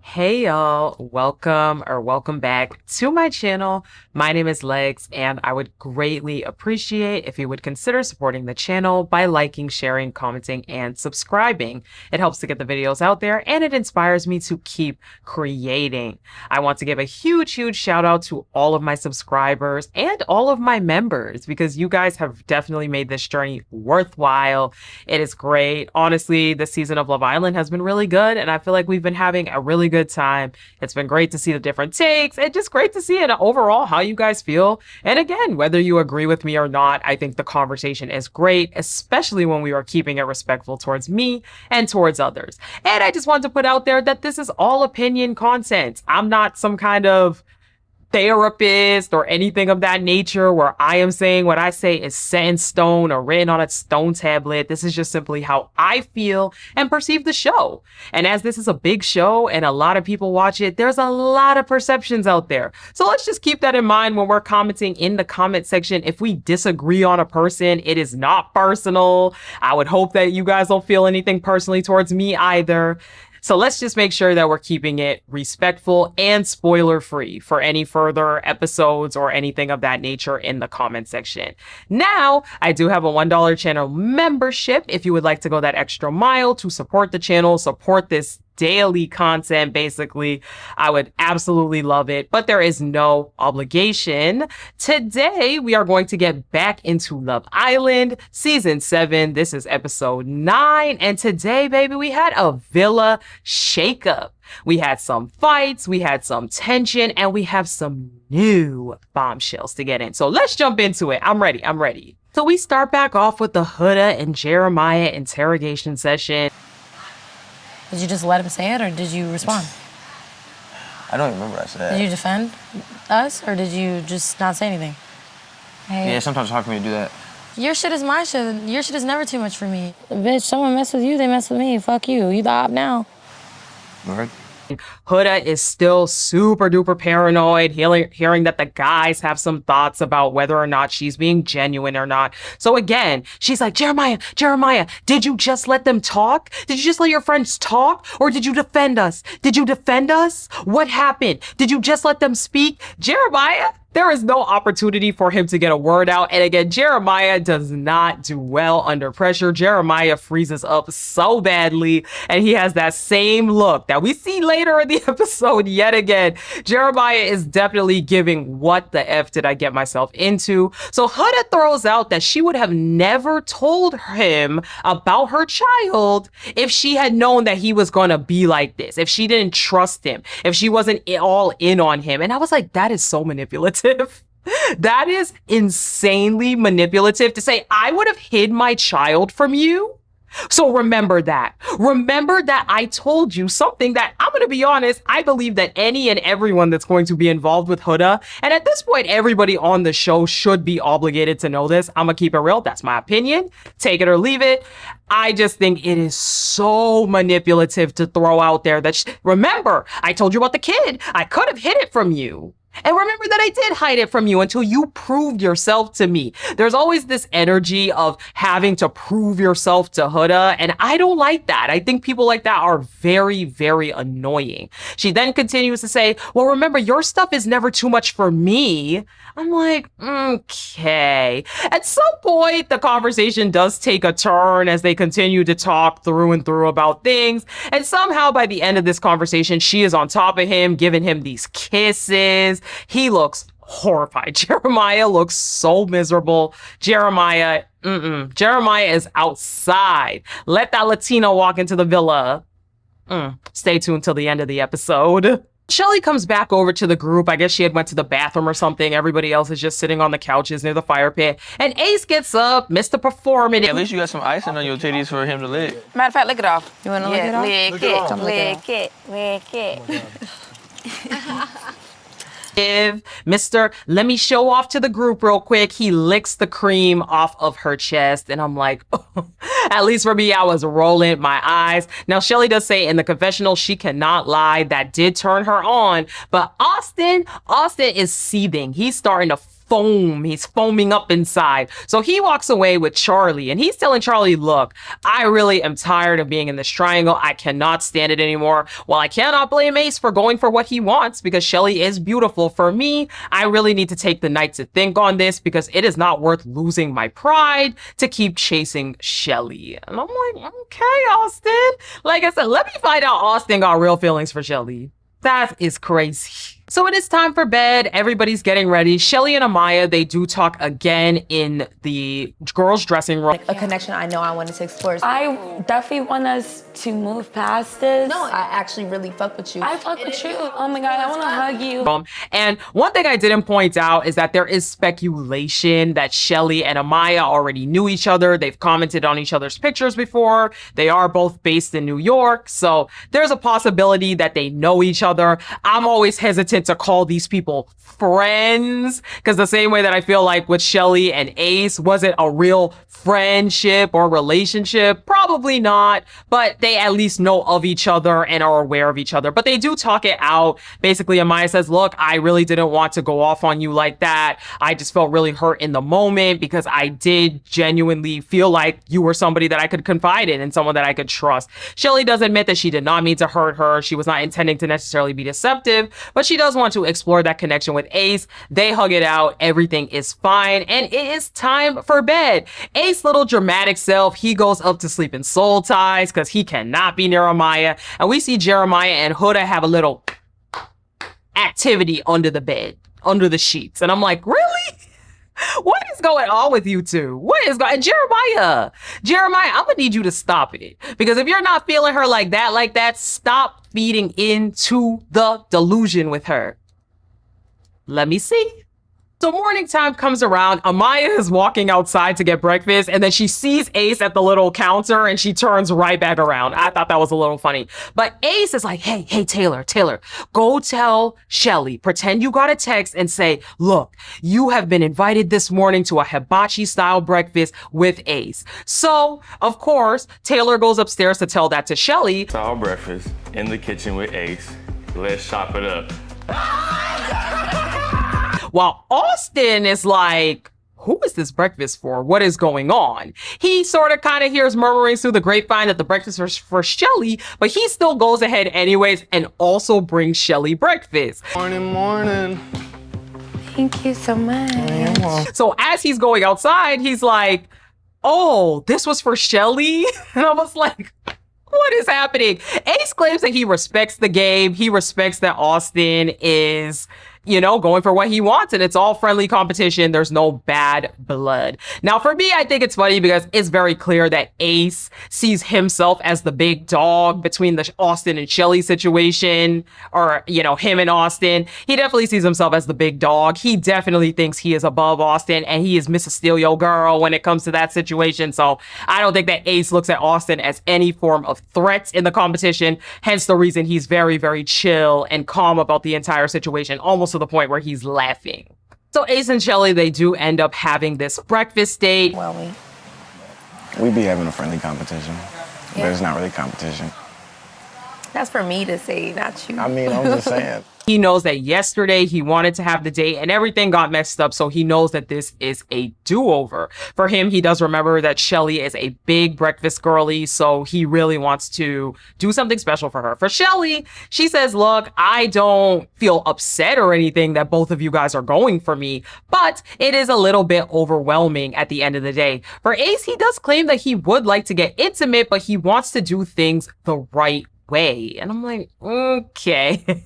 Hey y'all, welcome back to my channel. My name is Legs, and I would greatly appreciate if you would consider supporting the channel by liking, sharing, commenting, and subscribing. It helps to get the videos out there and it inspires me to keep creating. I want to give a huge shout out to all of my subscribers and all of my members because you guys have definitely made this journey worthwhile. It is great. Honestly, this season of Love Island has been really good, and I feel like we've been having a really good time. It's been great to see the different takes and just great to see it overall how you guys feel. And again, whether you agree with me or not, I think the conversation is great, especially when we are keeping it respectful towards me and towards others. And I just want to put out there that this is all opinion content. I'm not some kind of therapist or anything of that nature where I am saying what I say is set in stone or written on a stone tablet. This is just simply how I feel and perceive the show. And as this is a big show and a lot of people watch it, there's a lot of perceptions out there. So let's just keep that in mind when we're commenting in the comment section. If we disagree on a person, it is not personal. I would hope that you guys don't feel anything personally towards me either. So let's just make sure that we're keeping it respectful and spoiler free for any further episodes or anything of that nature in the comment section. Now, I do have a $1 channel membership if you would like to go that extra mile to support the channel, support this daily content. Basically, I would absolutely love it, but there is no obligation. Today, we are going to get back into Love Island season 7. This is episode 9, and today, baby, we had a villa shakeup. We had some fights, we had some tension, and we have some new bombshells to get in. So let's jump into it. I'm ready. So we start back off with the Huda and Jeremiah interrogation session. Did you just let him say it, or did you respond? I don't even remember what I said. Did you defend us, or did you just not say anything? Hey, Yeah, sometimes it's hard for me to do that. your shit is my shit. Your shit is never too much for me. Bitch, someone mess with you, they mess with me. Fuck you. You the op now. Word? Huda is still super duper paranoid, hearing that the guys have some thoughts about whether or not she's being genuine or not. So again, she's like, Jeremiah, did you just let them talk? Did you just let your friends talk? Or did you defend us? What happened? Did you just let them speak? Jeremiah, there is no opportunity for him to get a word out. And again, Jeremiah does not do well under pressure. Jeremiah freezes up so badly, and he has that same look that we see later in the episode yet again. Jeremiah is definitely giving, what the F did I get myself into? So Huda throws out that she would have never told him about her child if she had known that he was going to be like this, if she didn't trust him, if she wasn't all in on him. And I was like, that is so manipulative. That is insanely manipulative to say, I would have hid my child from you. So remember that. Remember that I told you something that, I'm going to be honest, I believe that any and everyone that's going to be involved with Huda, and at this point, everybody on the show should be obligated to know this. I'm going to keep it real. That's my opinion. Take it or leave it. I just think it is so manipulative to throw out there that, remember, I told you about the kid. I could have hid it from you. And remember that I did hide it from you until you proved yourself to me. There's always this energy of having to prove yourself to Huda, and I don't like that. I think people like that are very annoying. She then continues to say, well, remember, your stuff is never too much for me. I'm like, okay. At some point, the conversation does take a turn as they continue to talk through and through about things. And somehow by the end of this conversation, she is on top of him, giving him these kisses. He looks horrified. Jeremiah looks so miserable. Jeremiah is outside. Let that Latino walk into the villa. Stay tuned till the end of the episode. Shelly comes back over to the group. I guess she had went to the bathroom or something. Everybody else is just sitting on the couches near the fire pit. And Ace gets up, Mr. Performing. At least you got some icing on your titties for him to lick. Matter of fact, lick it off. You want to lick it off? Lick it. Mr. Let me show off to the group real quick. He licks the cream off of her chest. And I'm like, oh. At least for me, I was rolling my eyes. Now, Shelly does say in the confessional, she cannot lie. That did turn her on. But Austin is seething. He's starting to foam. He's foaming up inside. So he walks away with Charlie and he's telling Charlie, look, I really am tired of being in this triangle. I cannot stand it anymore. While I cannot blame Ace for going for what he wants because Shelly is beautiful, for me, I really need to take the night to think on this because it is not worth losing my pride to keep chasing Shelly. And I'm like, okay, Austin. Like I said, let me find out Austin got real feelings for Shelly. That is crazy. So it is time for bed. Everybody's getting ready. Shelly and Amaya, they do talk again in the girls' dressing room. A connection I know I wanted to explore. I definitely want us to move past this. No, I actually really fuck with you. I fuck with you. Oh my God, I want to hug you. And one thing I didn't point out is that there is speculation that Shelly and Amaya already knew each other. They've commented on each other's pictures before. They are both based in New York. So there's a possibility that they know each other. I'm always hesitant to call these people friends because the same way that I feel like with Shelly and Ace, was it a real friendship or relationship? Probably not, but they at least know of each other and are aware of each other. But they do talk it out. Basically, Amaya says, look, I really didn't want to go off on you like that. I just felt really hurt in the moment because I did genuinely feel like you were somebody that I could confide in and someone that I could trust. Shelly does admit that she did not mean to hurt her. She was not intending to necessarily be deceptive, but she does want to explore that connection with Ace. They hug it out. Everything is fine. And it is time for bed. Ace's little dramatic self, he goes up to sleep in soul ties because he cannot be near Amaya. And we see Jeremiah and Huda have a little activity under the bed, under the sheets. And I'm like, really? What is going on with you two? What is going on? Jeremiah, I'm gonna need you to stop it. Because if you're not feeling her like that, stop feeding into the delusion with her. Let me see. So morning time comes around. Amaya is walking outside to get breakfast and then she sees Ace at the little counter and she turns right back around. I thought that was a little funny. But Ace is like, hey, Taylor, go tell Shelly, pretend you got a text and say, look, you have been invited this morning to a hibachi style breakfast with Ace. So, of course, Taylor goes upstairs to tell that to Shelly. Style breakfast in the kitchen with Ace. Let's chop it up. While Austin is like, who is this breakfast for? What is going on? He sort of kind of hears murmurings through the grapevine that the breakfast is for Shelly, but he still goes ahead anyways and also brings Shelly breakfast. Morning. Thank you so much. So as he's going outside, he's like, oh, this was for Shelly? And I was like, what is happening? Ace claims that he respects the game. He respects that Austin is, going for what he wants and it's all friendly competition. There's no bad blood. Now, for me, I think it's funny because it's very clear that Ace sees himself as the big dog between the Austin and Shelly situation, or, him and Austin. He definitely sees himself as the big dog. He definitely thinks he is above Austin and he is Mrs. Steal Your Girl when it comes to that situation. So I don't think that Ace looks at Austin as any form of threat in the competition. Hence the reason he's very, very chill and calm about the entire situation, almost to the point where he's laughing. So Ace and Shelly, they do end up having this breakfast date. Well, We be having a friendly competition, Yeah. but it's not really competition. that's for me to say, not you. I mean, I'm just saying. He knows that yesterday he wanted to have the date and everything got messed up. So he knows that this is a do-over. For him, he does remember that Shelly is a big breakfast girly. So he really wants to do something special for her. For Shelly, she says, look, I don't feel upset or anything that both of you guys are going for me, but it is a little bit overwhelming at the end of the day. For Ace, he does claim that he would like to get intimate, but he wants to do things the right way. And I'm like, okay.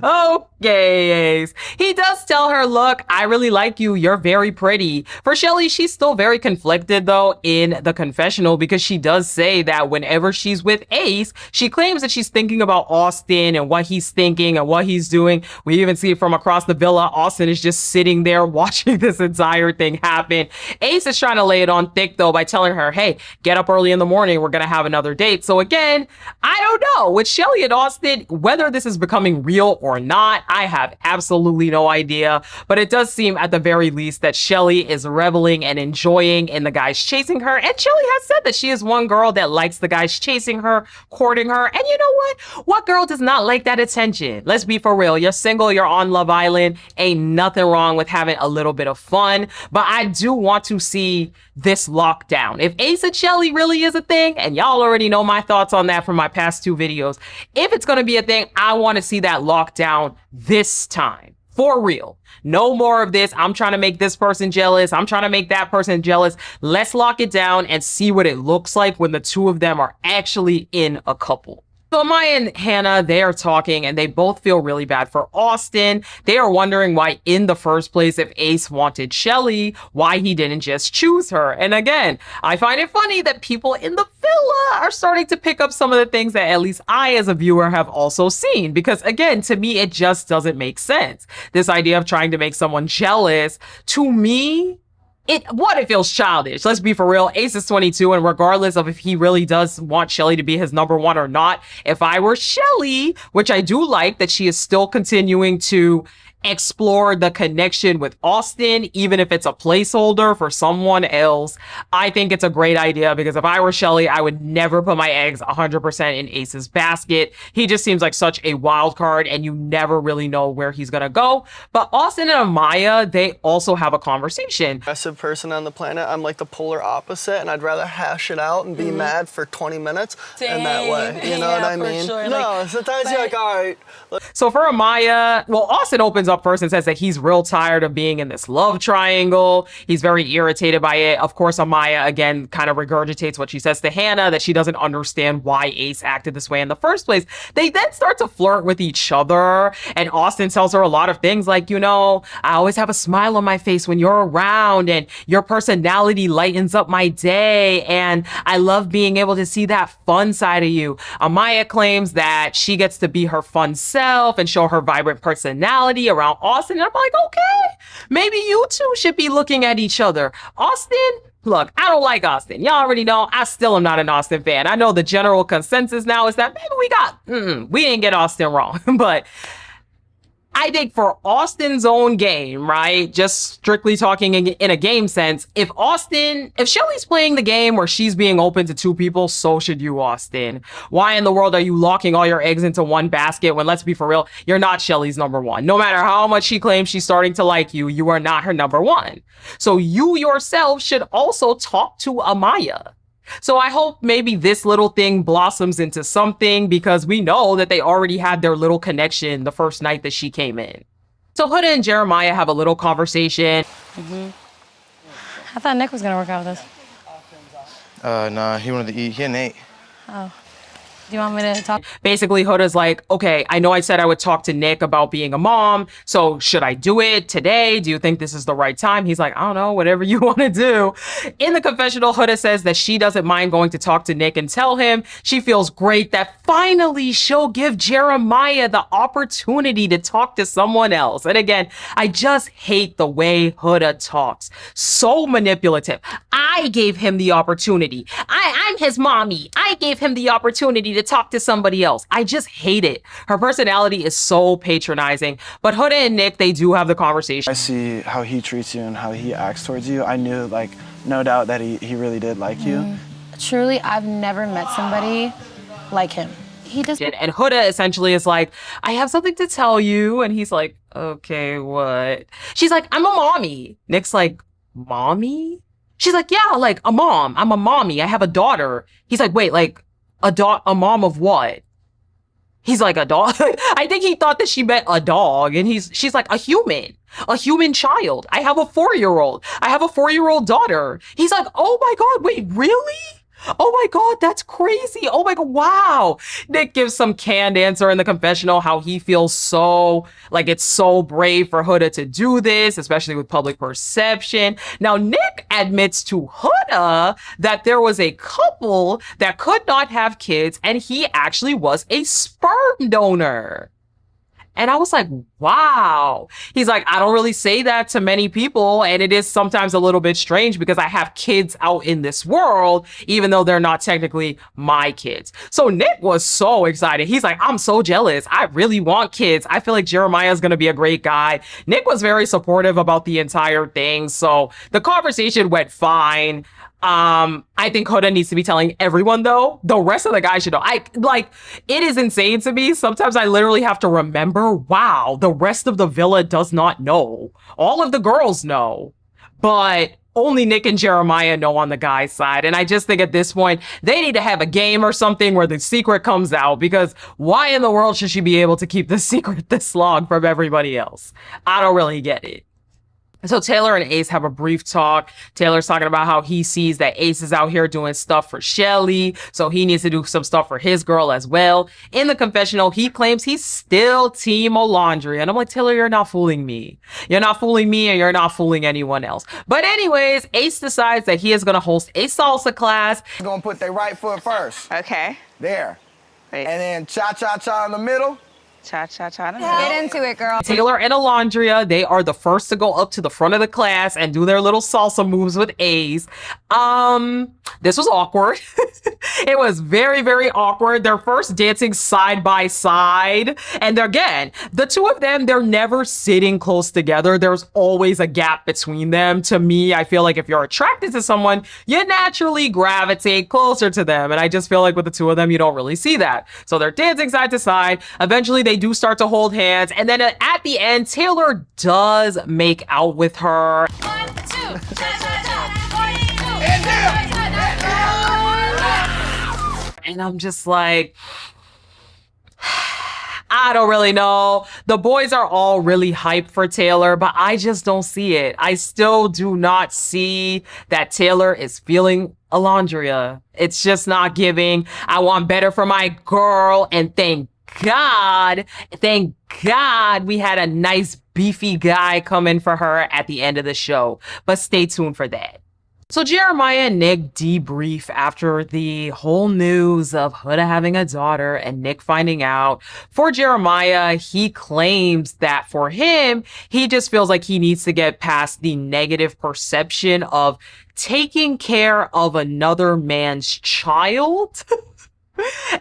Okay, Ace. He does tell her, look, I really like you. You're very pretty. For Shelly, she's still very conflicted though in the confessional because she does say that whenever she's with Ace, she claims that she's thinking about Austin and what he's thinking and what he's doing. We even see it from across the villa. Austin is just sitting there watching this entire thing happen. Ace is trying to lay it on thick though by telling her, hey, get up early in the morning. We're going to have another date. So again, I don't know with Shelly and Austin, whether this is becoming real or not. I have absolutely no idea, but it does seem at the very least that Shelly is reveling and enjoying in the guys chasing her. And Shelly has said that she is one girl that likes the guys chasing her, courting her. And you know what? What girl does not like that attention? Let's be for real. You're single, you're on Love Island. Ain't nothing wrong with having a little bit of fun. But I do want to see this lockdown. If Ace and Shelly really is a thing, and y'all already know my thoughts on that from my past 2 videos, if it's going to be a thing, I want to see that lockdown this time. For real. No more of this. I'm trying to make this person jealous. I'm trying to make that person jealous. Let's lock it down and see what it looks like when the 2 of them are actually in a couple. So Maya and Hannah, they are talking and they both feel really bad for Austin. They are wondering why in the first place, if Ace wanted Shelly, why he didn't just choose her. And again, I find it funny that people in the villa are starting to pick up some of the things that at least I as a viewer have also seen. Because again, to me, it just doesn't make sense. This idea of trying to make someone jealous, to me, it feels childish. Let's be for real. Ace is 22, and regardless of if he really does want Shelly to be his number one or not, if I were Shelly, which I do like that she is still continuing to explore the connection with Austin, even if it's a placeholder for someone else, I think it's a great idea, because if I were Shelly, I would never put my eggs 100% in Ace's basket. He just seems like such a wild card, and you never really know where he's gonna go. But Austin and Amaya, they also have a conversation. Aggressive person on the planet. I'm like the polar opposite, and I'd rather hash it out and be mad for 20 minutes in that way. You know what I mean? Sure. No, sometimes you're like, all right. So for Amaya, well, Austin opens up first and says that he's real tired of being in this love triangle. He's very irritated by it. Of course, Amaya, again, kind of regurgitates what she says to Hannah, that she doesn't understand why Ace acted this way in the first place. They then start to flirt with each other, and Austin tells her a lot of things like, you know, I always have a smile on my face when you're around, and your personality lightens up my day, and I love being able to see that fun side of you. Amaya claims that she gets to be her fun self and show her vibrant personality around Austin. And I'm like, okay, maybe you two should be looking at each other. Austin, look, I don't like Austin. Y'all already know I still am not an Austin fan. I know the general consensus now is that maybe we didn't get Austin wrong. But I think for Austin's own game, right, just strictly talking in a game sense, if Shelly's playing the game where she's being open to 2 people, so should you, Austin. Why in the world are you locking all your eggs into one basket when, let's be for real, you're not Shelly's number one? No matter how much she claims she's starting to like you, you are not her number one. So you yourself should also talk to Amaya. So I hope maybe this little thing blossoms into something, because we know that they already had their little connection the first night that she came in. So Huda and Jeremiah have a little conversation. I thought Nick was gonna work out with us. Nah, he wanted to eat. He hadn't ate. Oh. Do you want me to talk? Basically, Huda's like, okay, I know I said I would talk to Nick about being a mom, so should I do it today? Do you think this is the right time? He's like, I don't know, whatever you want to do. In the confessional, Huda says that she doesn't mind going to talk to Nick and tell him she feels great that finally she'll give Jeremiah the opportunity to talk to someone else. And again, I just hate the way Huda talks. So manipulative. I gave him the opportunity. I'm his mommy. I gave him the opportunity to talk to somebody else. I just hate it. Her personality is so patronizing. But Huda and Nick, they do have the conversation. I see how he treats you and how he acts towards you. I knew, like, no doubt that he really did like you. Truly, I've never met somebody like him. He does. And Huda essentially is like, I have something to tell you. And he's like, okay, what? She's like, I'm a mommy. Nick's like, mommy? She's like, yeah, like a mom. I'm a mommy. I have a daughter. He's like, wait, like a mom of what? He's like, a dog? I think he thought that she meant a dog. And she's like, a human child. I have a 4-year-old. I have a 4-year-old daughter. He's like, oh my God, wait, really? Oh my God, that's crazy. Oh my God, wow. Nick gives some canned answer in the confessional, how he feels so, like it's so brave for Huda to do this, especially with public perception. Now, Nick admits to Huda that there was a couple that could not have kids, and he actually was a sperm donor. And I was like, wow. He's like, I don't really say that to many people. And it is sometimes a little bit strange because I have kids out in this world, even though they're not technically my kids. So Nick was so excited. He's like, I'm so jealous. I really want kids. I feel like Jeremiah is going to be a great guy. Nick was very supportive about the entire thing. So the conversation went fine. I think Huda needs to be telling everyone though. The rest of the guys should know. It is insane to me. Sometimes I literally have to remember, wow, the rest of the villa does not know. All of the girls know, but only Nick and Jeremiah know on the guy's side. And I just think at this point, they need to have a game or something where the secret comes out, because why in the world should she be able to keep the secret this long from everybody else? I don't really get it. So Taylor and Ace have a brief talk. Taylor's talking about how he sees that Ace is out here doing stuff for Shelly, so he needs to do some stuff for his girl as well. In the confessional, he claims he's still Team Olandria. And I'm like, Taylor, you're not fooling me. You're not fooling me, and you're not fooling anyone else. But anyways, Ace decides that he is going to host a salsa class. Gonna put their right foot first. Okay. There. Wait. And then cha-cha-cha in the middle. Cha-cha-cha. Get into it, girl. Taylor and Olandria, they are the first to go up to the front of the class and do their little salsa moves with Ace. This was awkward. It was very, very awkward. They're first dancing side by side. And again, the two of them, they're never sitting close together. There's always a gap between them. To me, I feel like if you're attracted to someone, you naturally gravitate closer to them. And I just feel like with the two of them, you don't really see that. So they're dancing side to side. Eventually, they do start to hold hands. And then at the end, Taylor does make out with her. 1, 2, cha-cha-cha, and I'm just like, I don't really know. The boys are all really hyped for Taylor, but I just don't see it. I still do not see that Taylor is feeling Olandria. It's just not giving. I want better for my girl, and thank God we had a nice beefy guy come in for her at the end of the show. But stay tuned for that. So Jeremiah and Nick debrief after the whole news of Huda having a daughter and Nick finding out. For Jeremiah, he claims that for him, he just feels like he needs to get past the negative perception of taking care of another man's child.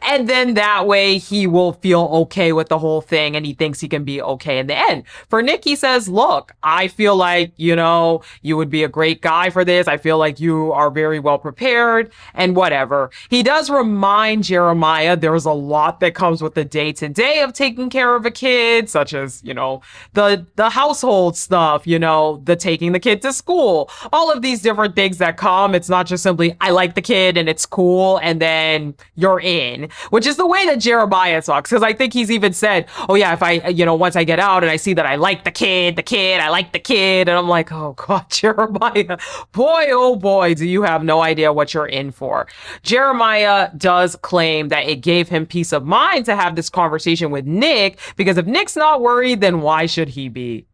And then that way he will feel okay with the whole thing, and he thinks he can be okay in the end. For Nick, he says, look, I feel like, you would be a great guy for this. I feel like you are very well prepared and whatever. He does remind Jeremiah there's a lot that comes with the day-to-day of taking care of a kid, such as, the household stuff, the taking the kid to school, all of these different things that come. It's not just simply, I like the kid and it's cool, and then you're in, which is the way that Jeremiah talks. Because I think he's even said, oh yeah, if I, once I get out and I see that I like the kid, I like the kid. And I'm like, oh God, Jeremiah, boy, oh boy, do you have no idea what you're in for. Jeremiah does claim that it gave him peace of mind to have this conversation with Nick, because if Nick's not worried, then why should he be?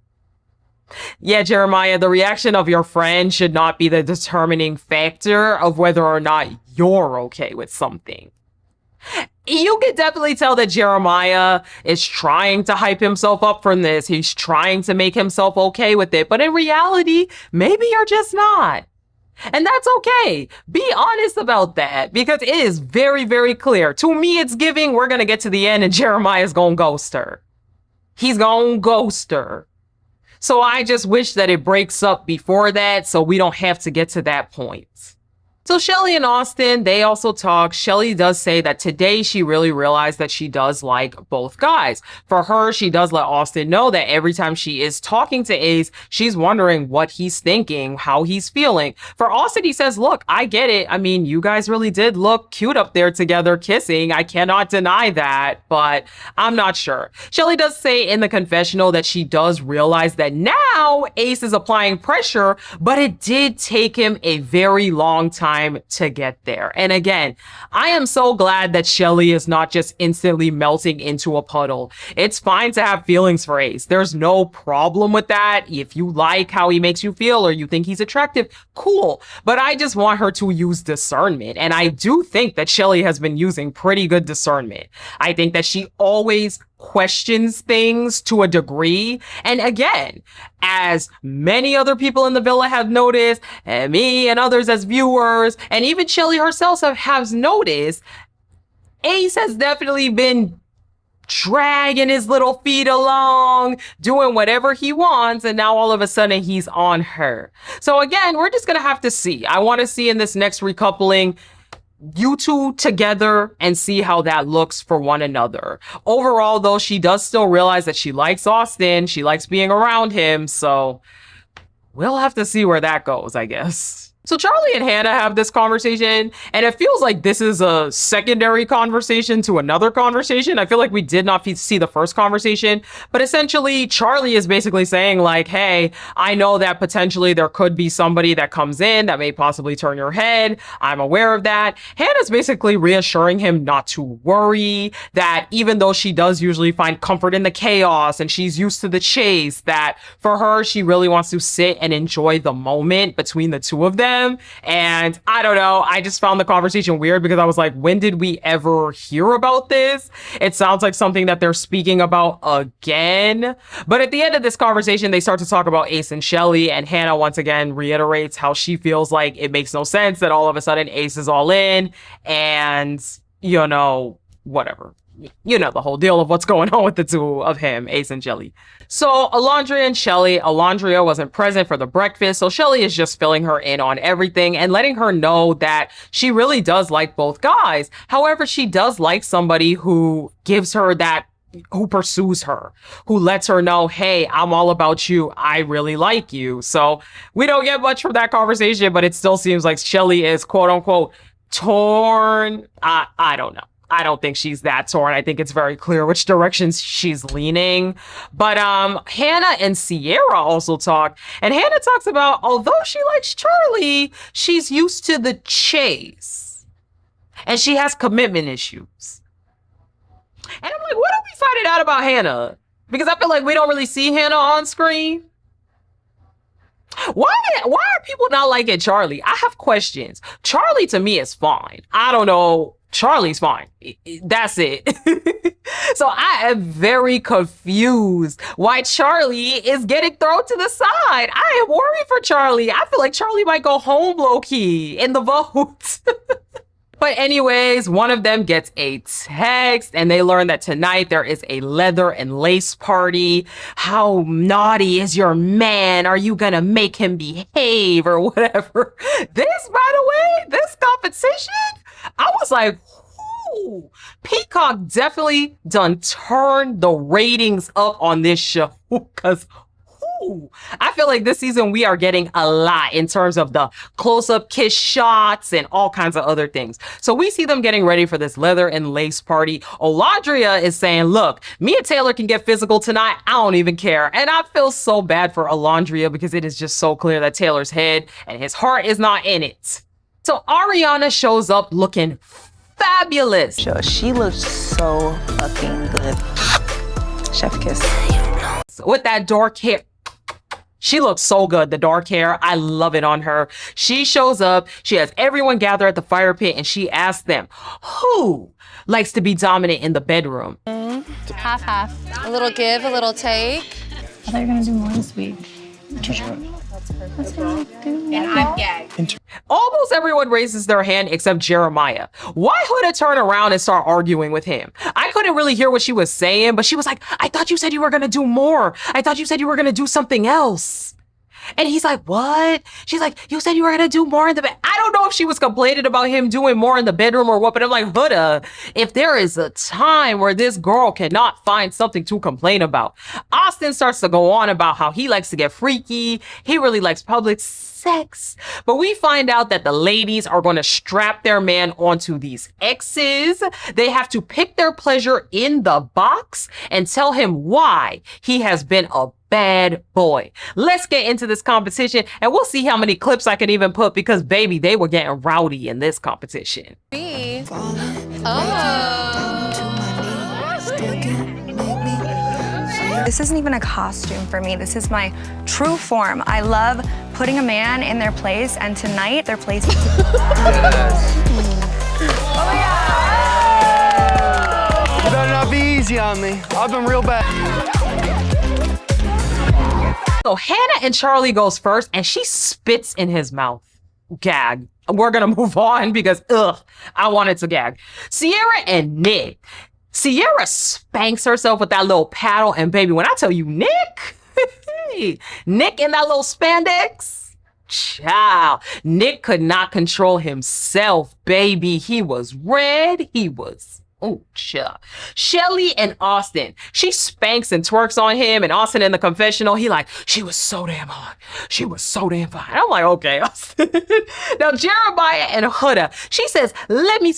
Yeah, Jeremiah, the reaction of your friend should not be the determining factor of whether or not you're okay with something. You can definitely tell that Jeremiah is trying to hype himself up from this. He's trying to make himself okay with it. But in reality, maybe you're just not. And that's okay. Be honest about that, because it is very, very clear. To me, it's giving, we're going to get to the end and Jeremiah's going to ghost her. He's going to ghost her. So I just wish that it breaks up before that, so we don't have to get to that point. So Shelly and Austin, they also talk. Shelly does say that today she really realized that she does like both guys. For her, she does let Austin know that every time she is talking to Ace, she's wondering what he's thinking, how he's feeling. For Austin, he says, look, I get it. I mean, you guys really did look cute up there together kissing. I cannot deny that, but I'm not sure. Shelly does say in the confessional that she does realize that now Ace is applying pressure, but it did take him a very long time time to get there. And again, I am so glad that Shelly is not just instantly melting into a puddle. It's fine to have feelings for Ace. There's no problem with that. If you like how he makes you feel or you think he's attractive, cool. But I just want her to use discernment. And I do think that Shelly has been using pretty good discernment. I think that she always questions things to a degree. And again, as many other people in the villa have noticed, and me and others as viewers, and even Shelly herself has noticed, Ace has definitely been dragging his little feet along, doing whatever he wants, and now all of a sudden he's on her. So again, we're just gonna have to see. I want to see in this next recoupling you two together and see how that looks for one another. Overall, though, she does still realize that she likes Austin. She likes being around him. So we'll have to see where that goes, I guess. So Charlie and Hannah have this conversation, and it feels like this is a secondary conversation to another conversation. I feel like we did not see the first conversation, but essentially Charlie is basically saying like, hey, I know that potentially there could be somebody that comes in that may possibly turn your head. I'm aware of that. Hannah's basically reassuring him not to worry, that even though she does usually find comfort in the chaos and she's used to the chase, that for her, she really wants to sit and enjoy the moment between the two of them. And I don't know, I just found the conversation weird because I was like, when did we ever hear about this? It sounds like something that they're speaking about again. But at the end of this conversation, they start to talk about Ace and Shelly, and Hannah once again reiterates how she feels like it makes no sense that all of a sudden Ace is all in, and you know, whatever. You know the whole deal of what's going on with the two of him, Ace and Shelly. So Alondria and Shelly, Alondria wasn't present for the breakfast, so Shelly is just filling her in on everything and letting her know that she really does like both guys. However, she does like somebody who gives her that, who pursues her, who lets her know, hey, I'm all about you. I really like you. So we don't get much from that conversation, but it still seems like Shelly is quote unquote torn. I don't know. I don't think she's that torn. I think it's very clear which directions she's leaning. But Hannah and Sierra also talk. And Hannah talks about, although she likes Charlie, she's used to the chase. And she has commitment issues. And I'm like, what are we finding out about Hannah? Because I feel like we don't really see Hannah on screen. Why are people not liking Charlie? I have questions. Charlie to me is fine. I don't know. Charlie's fine. That's it. So I am very confused why Charlie is getting thrown to the side. I am worried for Charlie. I feel like Charlie might go home low-key in the vote. But anyways, one of them gets a text and they learn that tonight there is a leather and lace party. How naughty is your man? Are you gonna make him behave or whatever? This, by the way, this competition, I was like, whoo, Peacock definitely done turned the ratings up on this show, because I feel like this season we are getting a lot in terms of the close-up kiss shots and all kinds of other things. So we see them getting ready for this leather and lace party. Alondria is saying, look, me and Taylor can get physical tonight. I don't even care. And I feel so bad for Alondria because it is just so clear that Taylor's head and his heart is not in it. So Ariana shows up looking fabulous. She looks so fucking good. Chef kiss. With that dark hair. She looks so good, the dark hair. I love it on her. She shows up, she has everyone gather at the fire pit, and she asks them, who likes to be dominant in the bedroom? Half, half. A little give, a little take. I thought you were gonna do more this week. Almost everyone raises their hand except Jeremiah. Why Huda turn around and start arguing with him? I couldn't really hear what she was saying, but she was like, I thought you said you were gonna do more. I thought you said you were gonna do something else. And he's like, what? She's like, you said you were gonna do more in the bed. I don't know if she was complaining about him doing more in the bedroom or what, but I'm like, Huda, if there is a time where this girl cannot find something to complain about. Austin starts to go on about how he likes to get freaky. He really likes public sex. But we find out that the ladies are going to strap their man onto these X's. They have to pick their pleasure in the box and tell him why he has been a bad boy. Let's get into this competition and we'll see how many clips I can even put because baby, they were getting rowdy in this competition. This isn't even a costume for me. This is my true form. I love putting a man in their place, and tonight their place is... You better not be easy on me. I've been real bad. So Hannah and Charlie goes first and she spits in his mouth. Gag. We're gonna move on because I wanted to gag. Sierra and Nick. Sierra spanks herself with that little paddle, and baby, when I tell you Nick, Nick in that little spandex, child, Nick could not control himself, baby. He was red, he was, oh, child. Shelly and Austin, she spanks and twerks on him, and Austin in the confessional, he like, she was so damn hot. She was so damn fine. I'm like, okay, Austin. Now, Jeremiah and Huda, she says, let me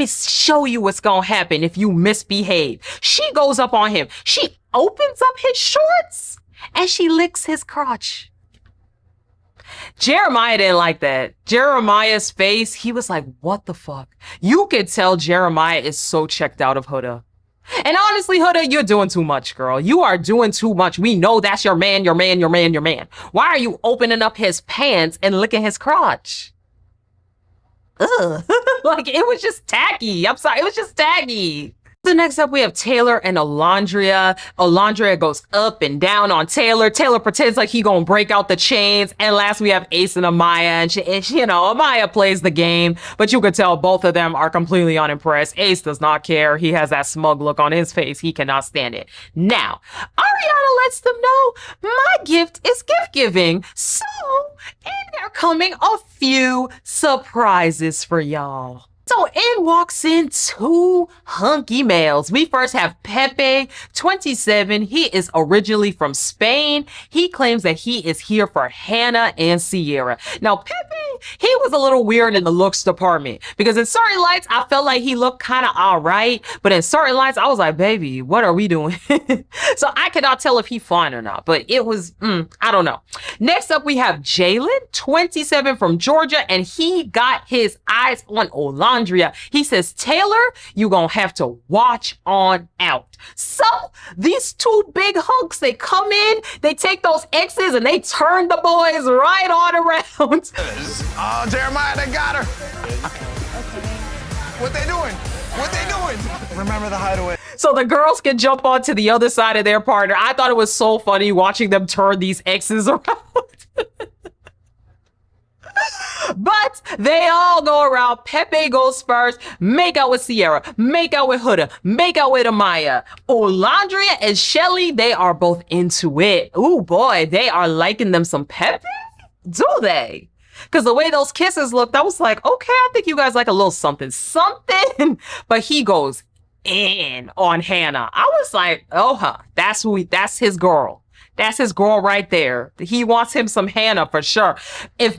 show you what's gonna happen if you misbehave. She goes up on him. She opens up his shorts and she licks his crotch. Jeremiah didn't like that. Jeremiah's face, he was like, what the fuck? You could tell Jeremiah is so checked out of Huda. And honestly, Huda, you're doing too much, girl. You are doing too much. We know that's your man, your man, your man, your man. Why are you opening up his pants and licking his crotch? Ugh. Like, it was just tacky. I'm sorry, it was just tacky. So next up, we have Taylor and Alondria. Alondria goes up and down on Taylor. Taylor pretends like he gonna break out the chains. And last, we have Ace and Amaya. And you know, Amaya plays the game, but you could tell both of them are completely unimpressed. Ace does not care. He has that smug look on his face. He cannot stand it. Now, Ariana lets them know my gift is gift giving. So, and there are coming a few surprises for y'all. So in walks in two hunky males. We first have Pepe, 27. He is originally from Spain. He claims that he is here for Hannah and Sierra. Now, Pepe, he was a little weird in the looks department because in certain lights, I felt like he looked kind of all right. But in certain lights, I was like, baby, what are we doing? So I cannot tell if he fine or not, but it was, I don't know. Next up, we have Jalen, 27 from Georgia, and he got his eyes on Olanda. He says, Taylor, you gonna have to watch on out. So these two big hunks, they come in, they take those X's and they turn the boys right on around. Oh, Jeremiah, they got her. What they doing? What they doing? Remember the hideaway. So the girls can jump onto the other side of their partner. I thought it was so funny watching them turn these X's around. But they all go around. Pepe goes first, make out with Sierra, make out with Huda, make out with Amaya. Olandria and Shelly, they are both into it. Ooh boy, they are liking them some Pepe? Do they? Because the way those kisses looked, I was like, okay, I think you guys like a little something, something. But he goes in on Hannah. I was like, oh, that's his girl. That's his girl right there. He wants him some Hannah for sure. If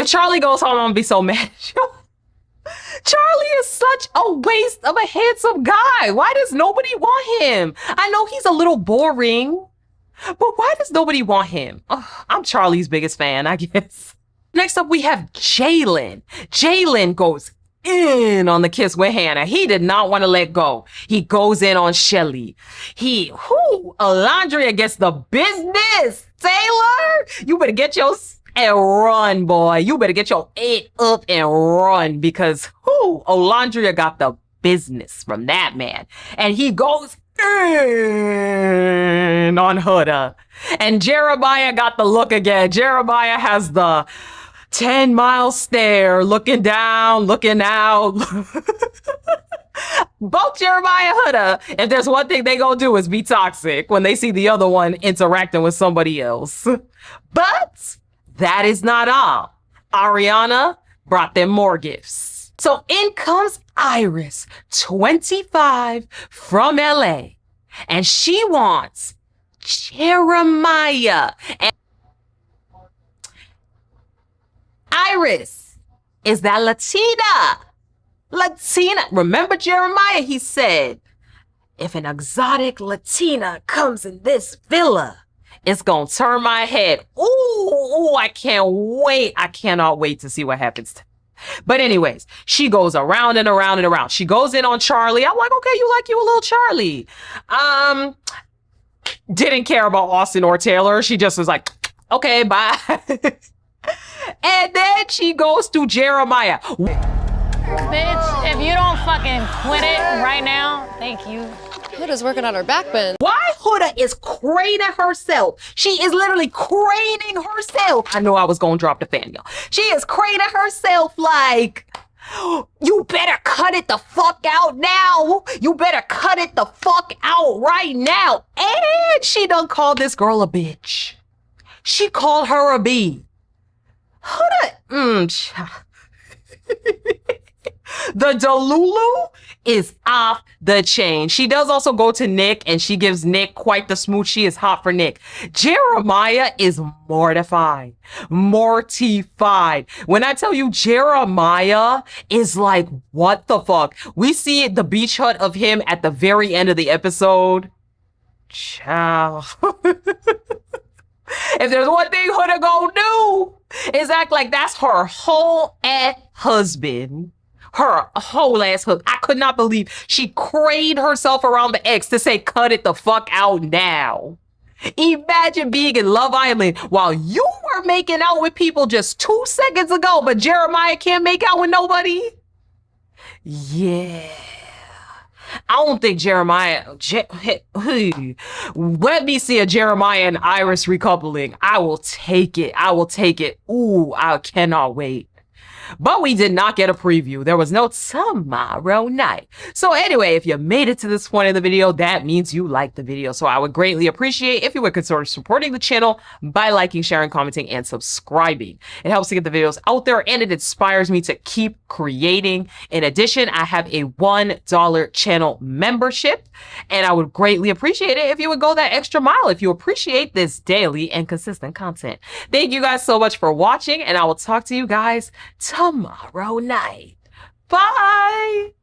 Charlie goes home, I'm gonna be so mad at you. Charlie is such a waste of a handsome guy. Why does nobody want him? I know he's a little boring, but why does nobody want him? Oh, I'm Charlie's biggest fan, I guess. Next up, we have Jalen. Jalen goes in on the kiss with Hannah. He did not want to let go. He goes in on Shelly. Alondria gets the business. Taylor, you better get your and run, boy. You better get your 8 up and run because Alondria got the business from that man. And he goes in on Huda. And Jeremiah got the look again. Jeremiah has the 10-mile stare, looking down, looking out. Both Jeremiah and Huda, if there's one thing they gonna do is be toxic when they see the other one interacting with somebody else. But that is not all. Ariana brought them more gifts. So in comes Iris, 25 from LA. And she wants Jeremiah. And Iris is that Latina. Remember Jeremiah, he said, if an exotic Latina comes in this villa, it's gonna turn my head. Ooh, I can't wait. I cannot wait to see what happens. But anyways, she goes around and around and around. She goes in on Charlie. I'm like, okay, you a little Charlie. Didn't care about Austin or Taylor. She just was like, okay, bye. And then she goes to Jeremiah. Bitch, if you don't fucking quit it right now, thank you. Huda's working on her backbend. Why Huda is craning herself? She is literally craning herself. I know I was gonna drop the fan, y'all. She is craning herself like, you better cut it the fuck out now. You better cut it the fuck out right now. And she done called this girl a bitch. She called her a B. Huda, the Delulu is off the chain. She does also go to Nick and she gives Nick quite the smooch. She is hot for Nick. Jeremiah is mortified. Mortified. When I tell you Jeremiah is like, what the fuck? We see the beach hut of him at the very end of the episode. Ciao. If there's one thing Huda gonna do, is act like that's her whole ass husband. Her whole ass husband. I could not believe she craned herself around the X to say, cut it the fuck out now. Imagine being in Love Island while you were making out with people just 2 seconds ago, but Jeremiah can't make out with nobody. Yeah. I don't think Jeremiah, let me see a Jeremiah and Iris recoupling. I will take it. I will take it. Ooh, I cannot wait. But we did not get a preview. There was no tomorrow night. So anyway, if you made it to this point in the video, that means you liked the video. So I would greatly appreciate if you would consider supporting the channel by liking, sharing, commenting, and subscribing. It helps to get the videos out there and it inspires me to keep creating. In addition, I have a $1 channel membership and I would greatly appreciate it if you would go that extra mile if you appreciate this daily and consistent content. Thank you guys so much for watching and I will talk to you guys tomorrow night. Bye.